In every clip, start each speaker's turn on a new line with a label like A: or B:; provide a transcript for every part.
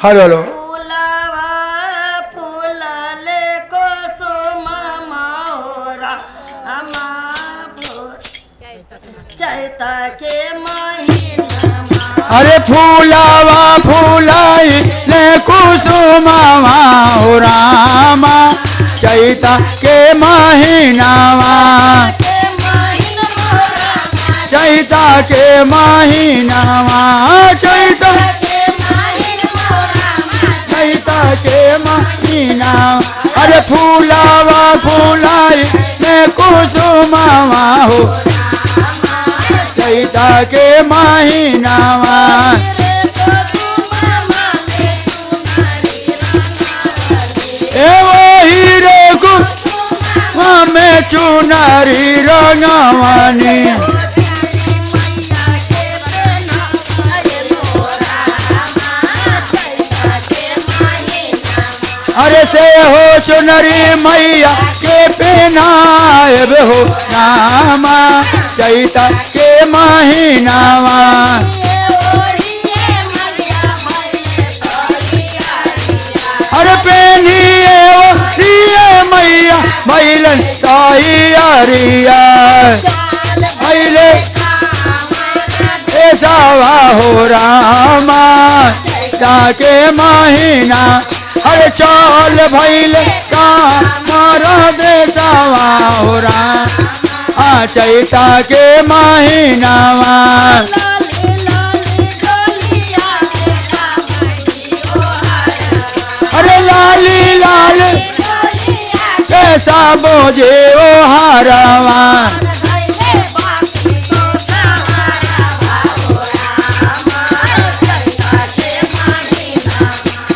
A: हलो हलो
B: फूलवा फूलले कुसुम मोरा चैत के महीना
A: अरे फूलावा फूलाई ले कुसुमावा हो रामा चैत के महीनावा चैत के महीनावा चैत के महीनावा अरे फूलावा फूलाई ले कुसुमावा हो चैत के महीनावा वही रे हमें चुनरी रंगवानी अरे से हो चुनरी मैया के पहनाएब हो रामा चैत के महीनावा अरे पहनिए मैया भैलन तैयारिया भैले सावा हो रामा जाके महीना अरे चौल भैले मारा बेसावा हो रामा चैता के महीनावा अरे लाली लाल कैसा बोझे ओ हरावा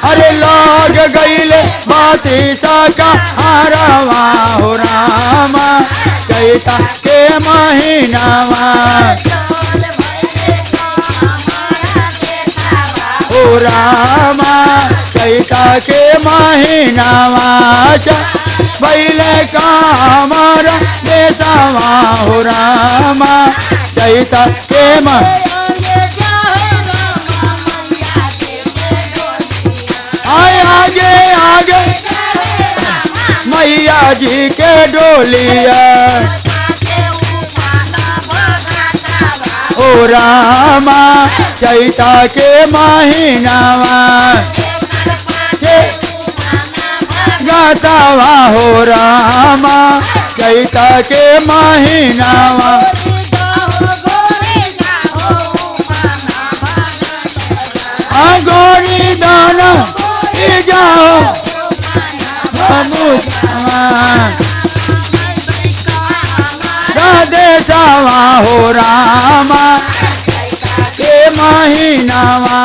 A: अरे लाग गईले बाती तक हरावा हो रामा चैता के महीनावा हो रामा चैता के महीनावा पहले कामर बेसावा हो रामा चैता के आगे आगे मैया जी के डोलिया हो रामा चैता के महीनावा गातावा हो रामा चैता के महीनावा गोरी दाना जाओ राधे सावा हो रामा के महीनावा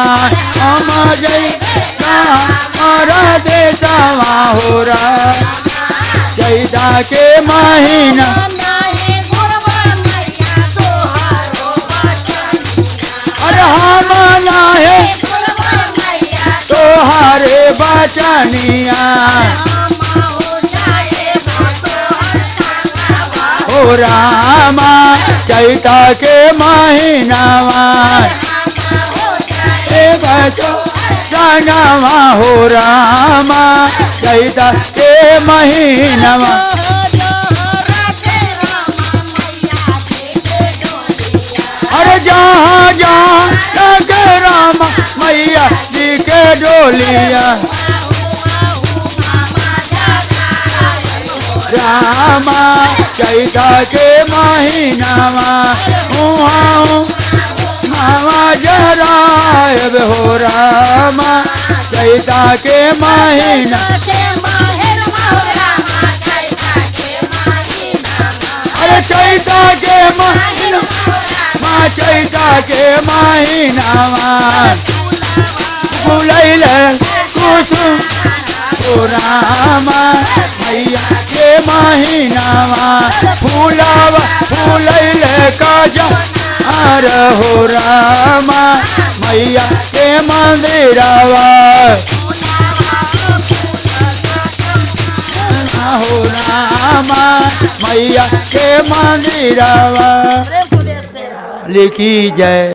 A: राधे सावा हो रामा चैता के महीना अरे हमारा है तोहारे बचनिया हो रामा चैता के महीनावा जनवा हो रामा चैता के महीनावा अरे जहाँ जहाँ तक रामा मैया जी के डोलिया रामा चैता के महीनावा आवाज रायब हो रामा चैता के महीना अरे चैता के चैता के महीनावा फूलैल कुसुम हो रामा मैया के महीनावा फूलावा फूलैल गजा हार हो रामा मैया के मंदिरावा हो रामा मैया के मंदिरावा लिखी जय।